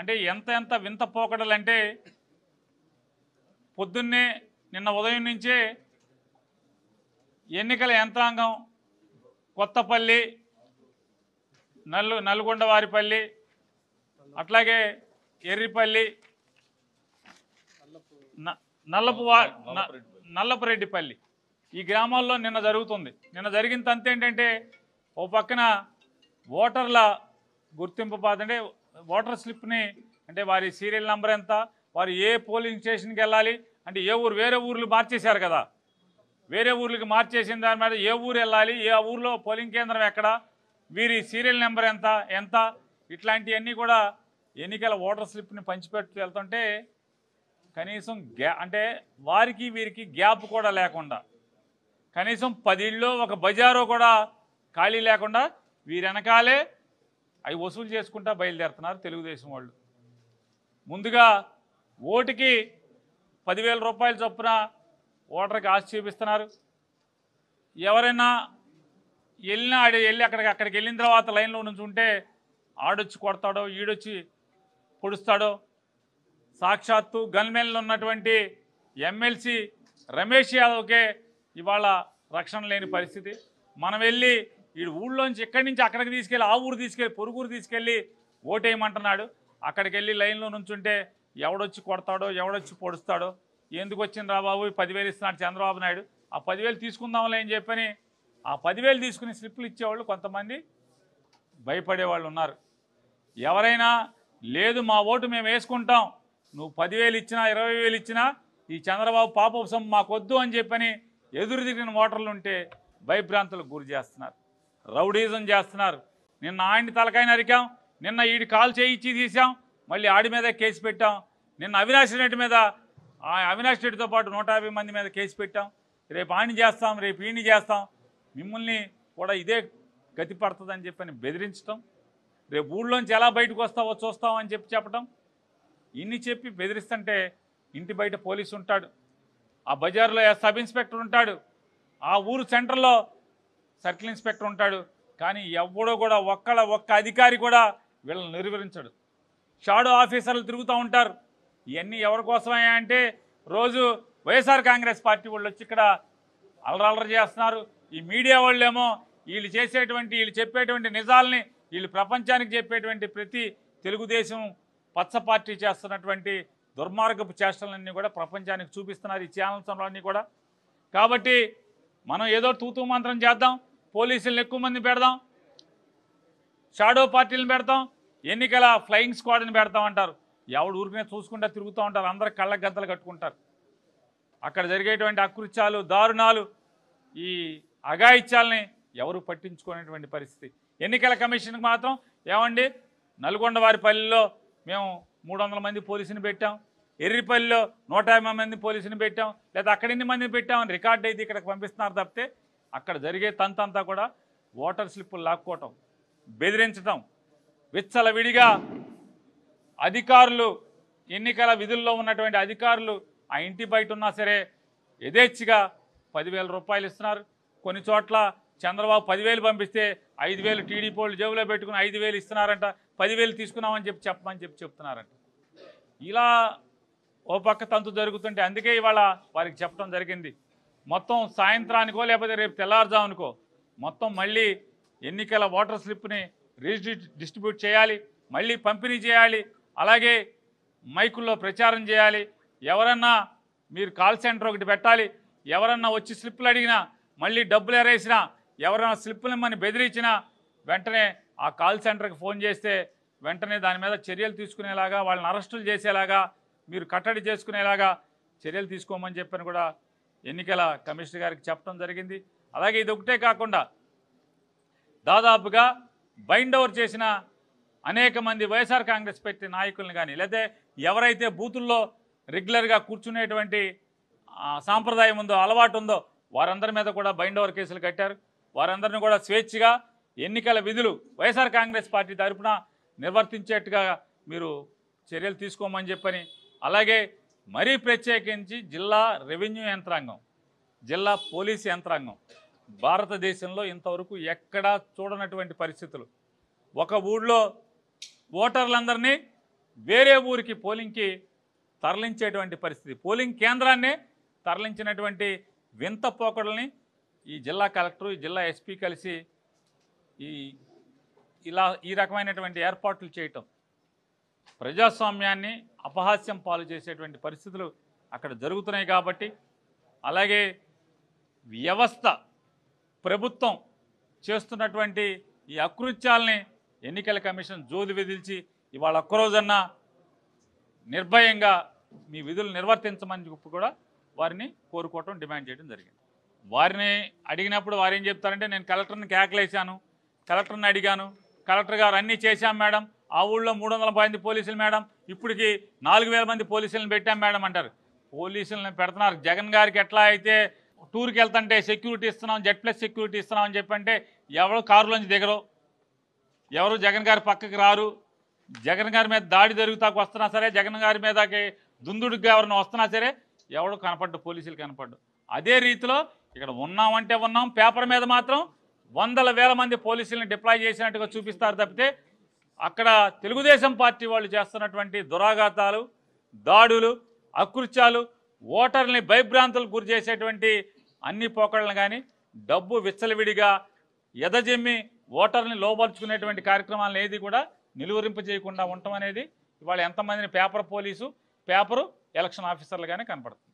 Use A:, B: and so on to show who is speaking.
A: అంటే ఎంత ఎంత వింత పోకడలంటే పొద్దున్నే నిన్న ఉదయం నుంచే ఎన్నికల యంత్రాంగం కొత్తపల్లి, నల్గొండవారిపల్లి, అట్లాగే ఎర్రిపల్లి, నల్లపురెడ్డిపల్లి ఈ గ్రామాల్లో నిన్న జరుగుతుంది. నిన్న జరిగిన తంతు ఏంటంటే ఓ పక్కన ఓటర్ల గుర్తింపు అంటే ఓటర్ స్లిప్ని అంటే వారి సీరియల్ నెంబర్ ఎంత, వారు ఏ పోలింగ్ స్టేషన్కి వెళ్ళాలి అంటే ఏ ఊరు, వేరే ఊర్లు మార్చేశారు కదా, వేరే ఊర్లకి మార్చేసిన దాని మీద ఏ ఊరు వెళ్ళాలి, ఏ ఊర్లో పోలింగ్ కేంద్రం ఎక్కడ, వీరి సీరియల్ నెంబర్ ఎంత ఇట్లాంటివన్నీ కూడా ఎన్నికల ఓటర్ స్లిప్ని పంచిపెట్టు వెళ్తుంటే కనీసం అంటే వారికి వీరికి గ్యాప్ కూడా లేకుండా కనీసం 10 ఇళ్ళు ఒక బజారో కూడా ఖాళీ లేకుండా వీరి వెనకాలే అవి వసూలు చేసుకుంటా బయలుదేరుతున్నారు తెలుగుదేశం వాళ్ళు. ముందుగా ఓటుకి 10,000 రూపాయల చొప్పున ఓటర్కి ఆశ చూపిస్తున్నారు. ఎవరైనా వెళ్ళినా వెళ్ళి అక్కడికి వెళ్ళిన తర్వాత లైన్లో నుంచి ఉంటే ఆడొచ్చి కొడతాడో, ఈడొచ్చి పొడుస్తాడో. సాక్షాత్తు గన్మెన్లో ఉన్నటువంటి ఎమ్మెల్సీ రమేష్ యాదవ్కే ఇవాళ రక్షణ లేని పరిస్థితి. మనం వెళ్ళి ఈ ఊళ్ళోంచి ఎక్కడి నుంచి అక్కడికి తీసుకెళ్ళి ఆ ఊరు తీసుకెళ్ళి పొరుగురు తీసుకెళ్ళి ఓటేయమంటున్నాడు. అక్కడికి వెళ్ళి లైన్లో నుంచుంటే ఎవడొచ్చి కొడతాడో, ఎవడొచ్చి పొడుస్తాడో. ఎందుకు వచ్చింది రా బాబు, 10,000 ఇస్తున్నాడు చంద్రబాబు నాయుడు, ఆ 10,000 తీసుకుందాంలే అని చెప్పని ఆ 10,000 తీసుకుని స్లిప్పులు ఇచ్చేవాళ్ళు కొంతమంది భయపడేవాళ్ళు ఉన్నారు. ఎవరైనా లేదు మా ఓటు మేము వేసుకుంటాం, నువ్వు 10,000 ఇచ్చినా 20,000 ఇచ్చినా ఈ చంద్రబాబు పాపం మాకొద్దు అని చెప్పని ఎదురు తిరిగిన ఓటర్లు ఉంటే భయభ్రాంతులకు గురి చేస్తున్నారు, రౌడీజం చేస్తున్నారు. నిన్న ఆయన్ని తలకాయ నరికాం, నిన్న ఈడి కాలు చేయించి తీసాం, మళ్ళీ ఆడి మీద కేసు పెట్టాం. నిన్న అవినాష్ రెడ్డి మీద, అవినాష్ రెడ్డితో పాటు 150 మంది మీద కేసు పెట్టాం. రేపు ఆడిని చేస్తాం, రేపు ఈయన్ని చేస్తాం, మిమ్మల్ని కూడా ఇదే గతి పడుతుందని చెప్పని బెదిరించడం, రేపు ఊళ్ళోంచి ఎలా బయటకు వస్తావో చూస్తామని చెప్పటం, ఇన్ని చెప్పి బెదిరిస్తుంటే ఇంటి బయట పోలీసు ఉంటాడు, ఆ బజార్లో సబ్ ఇన్స్పెక్టర్ ఉంటాడు, ఆ ఊరు సెంటర్లో సర్కిల్ ఇన్స్పెక్టర్ ఉంటాడు. కానీ ఎవడో కూడా ఒక్క అధికారి కూడా వీళ్ళని నిర్వహించడు. షాడో ఆఫీసర్లు తిరుగుతూ ఉంటారు. ఇవన్నీ ఎవరి కోసమే అంటే రోజు వైఎస్ఆర్ కాంగ్రెస్ పార్టీ వాళ్ళు వచ్చి ఇక్కడ అలరలరి చేస్తున్నారు. ఈ మీడియా వాళ్ళేమో వీళ్ళు చెప్పేటువంటి నిజాలని వీళ్ళు ప్రపంచానికి చెప్పేటువంటి ప్రతి తెలుగుదేశం పచ్చ పార్టీ చేస్తున్నటువంటి దుర్మార్గపు చేష్టలన్నీ కూడా ప్రపంచానికి చూపిస్తున్నారు ఈ ఛానల్స్లన్నీ కూడా. కాబట్టి మనం ఏదో తూతూ మంత్రం చేద్దాం, పోలీసులను ఎక్కువ మంది పెడదాం, షాడో పార్టీలను పెడతాం, ఎన్నికల ఫ్లయింగ్ స్క్వాడ్ని పెడతాం అంటారు. ఎవడు ఊరికనే చూసుకుంటా తిరుగుతూ ఉంటారు, అందరు కళ్ళకు గంతలు కట్టుకుంటారు. అక్కడ జరిగేటువంటి అకృత్యాలు, దారుణాలు, ఈ అఘాయిత్యాలని ఎవరు పట్టించుకునేటువంటి పరిస్థితి. ఎన్నికల కమిషన్కి మాత్రం ఏమండి, నల్గొండవారిపల్లిలో మేము 300 మంది పోలీసుని పెట్టాం, ఎర్రిపల్లిలో 150 మంది పోలీసుని పెట్టాం, లేదా అక్కడ ఎన్ని మందిని పెట్టామని రికార్డు అయితే ఇక్కడికి పంపిస్తున్నారు తప్పితే అక్కడ జరిగే తంతంతా కూడా ఓటర్ స్లిప్పులు లాక్కోవటం, బెదిరించటం, విచ్చలవిడిగా అధికారులు, ఎన్నికల విధుల్లో ఉన్నటువంటి అధికారులు ఆ ఇంటి బయట ఉన్నా సరే యథేచ్ఛగా 10,000 రూపాయలు ఇస్తున్నారు. కొన్ని చోట్ల చంద్రబాబు 10,000 పంపిస్తే 5,000 టీడీపీ వాళ్ళు జేబులో పెట్టుకుని 5,000 ఇస్తున్నారంట, 10,000 తీసుకున్నామని చెప్పమని చెప్తున్నారంట. ఇలా ఓ పక్క తంతు జరుగుతుంటే అందుకే ఇవాళ వారికి చెప్పడం జరిగింది. మొత్తం సాయంత్రానికో లేకపోతే రేపు తెల్లారుజామునికో మొత్తం మళ్ళీ ఎన్నికల ఓటర్ స్లిప్ని డిస్ట్రిబ్యూట్ చేయాలి, మళ్ళీ పంపిణీ చేయాలి, అలాగే మైకుల్లో ప్రచారం చేయాలి. ఎవరన్నా మీరు కాల్ సెంటర్ ఒకటి పెట్టాలి, ఎవరన్నా వచ్చి స్లిప్పులు అడిగినా, మళ్ళీ డబ్బులు ఎరేసినా, ఎవరైనా స్లిప్పులు ఇమ్మని బెదిరించినా వెంటనే ఆ కాల్ సెంటర్కి ఫోన్ చేస్తే వెంటనే దాని మీద చర్యలు తీసుకునేలాగా, వాళ్ళని అరెస్టులు చేసేలాగా, మీరు కట్టడి చేసుకునేలాగా చర్యలు తీసుకోమని చెప్పని కూడా ఎన్నికల కమిషనర్ గారికి చెప్పడం జరిగింది. అలాగే ఇది ఒకటే కాకుండా దాదాపుగా బైండ్ ఓవర్ చేసిన అనేక మంది వైఎస్ఆర్ కాంగ్రెస్ పార్టీ నాయకులను కానీ, లేదా ఎవరైతే బూతుల్లో రెగ్యులర్గా కూర్చునేటువంటి సాంప్రదాయం ఉందో, అలవాటు ఉందో వారందరి మీద కూడా బైండ్ ఓవర్ కేసులు కట్టారు. వారందరినీ కూడా స్వేచ్ఛగా ఎన్నికల విధులు వైఎస్ఆర్ కాంగ్రెస్ పార్టీ తరఫున నిర్వర్తించేట్టుగా మీరు చర్యలు తీసుకోమని చెప్పని, అలాగే మరీ ప్రత్యేకించి జిల్లా రెవెన్యూ యంత్రాంగం, జిల్లా పోలీసు యంత్రాంగం భారతదేశంలో ఇంతవరకు ఎక్కడా చూడనటువంటి పరిస్థితులు. ఒక ఊళ్ళో ఓటర్లందరినీ వేరే ఊరికి పోలింగ్కి తరలించేటువంటి పరిస్థితి, పోలింగ్ కేంద్రాన్నే తరలించినటువంటి వింత పోకడల్ని ఈ జిల్లా కలెక్టర్, ఈ జిల్లా ఎస్పీ కలిసి ఈ రకమైనటువంటి ఏర్పాట్లు చేయటం ప్రజాస్వామ్యాన్ని అపహాస్యం పాలు చేసేటువంటి పరిస్థితులు అక్కడ జరుగుతున్నాయి. కాబట్టి అలాగే వ్యవస్థ, ప్రభుత్వం చేస్తున్నటువంటి ఈ అకృత్యాలని ఎన్నికల కమిషన్ జోలు విధిల్చి ఇవాళ ఒక్కరోజన్నా నిర్భయంగా మీ విధులు నిర్వర్తించమని చెప్పి కూడా వారిని కోరుకోవటం, డిమాండ్ చేయడం జరిగింది. వారిని అడిగినప్పుడు వారు ఏం చెప్తారంటే, నేను కలెక్టర్ని కేకలేశాను, కలెక్టర్ని అడిగాను, కలెక్టర్ గారు అన్నీ చేశాం మేడం, ఆ ఊళ్ళో 300 మంది పోలీసులు మేడం, ఇప్పటికి 4000 మంది పోలీసులను పెట్టాం మేడం అంటారు. పోలీసులను పెడుతున్నారు. జగన్ గారికి ఎట్లా అయితే టూర్కి వెళ్తుంటే సెక్యూరిటీ ఇస్తున్నాం, Z+ సెక్యూరిటీ ఇస్తున్నాం అని చెప్పంటే ఎవరు కారులోంచి దిగరు, ఎవరు జగన్ గారి పక్కకి రారు. జగన్ గారి మీద దాడి జరుగుతాకు వస్తున్నా సరే, జగన్ గారి మీదకి దుందుడికి ఎవరిని వస్తున్నా సరే ఎవడు కనపడ్డు, పోలీసులు కనపడ్డు. అదే రీతిలో ఇక్కడ ఉన్నామంటే ఉన్నాం, పేపర్ మీద మాత్రం 100,000 మంది పోలీసులను డిప్లాయ్ చేసినట్టుగా చూపిస్తారు తప్పితే అక్కడ తెలుగుదేశం పార్టీ వాళ్ళు చేస్తున్నటువంటి దురాఘాతాలు, దాడులు, అకృత్యాలు, ఓటర్ని భయభ్రాంతులకు గురి చేసేటువంటి అన్ని పోకడలను కానీ, డబ్బు విచ్చలవిడిగా ఎదజెమ్మి ఓటర్ని లోపరుచుకునేటువంటి కార్యక్రమాలను ఏది కూడా నిలువరింపు చేయకుండా ఉండటం అనేది ఇవాళ ఎంతమందిని పేపరు ఎలక్షన్ ఆఫీసర్లుగానే కనపడుతుంది.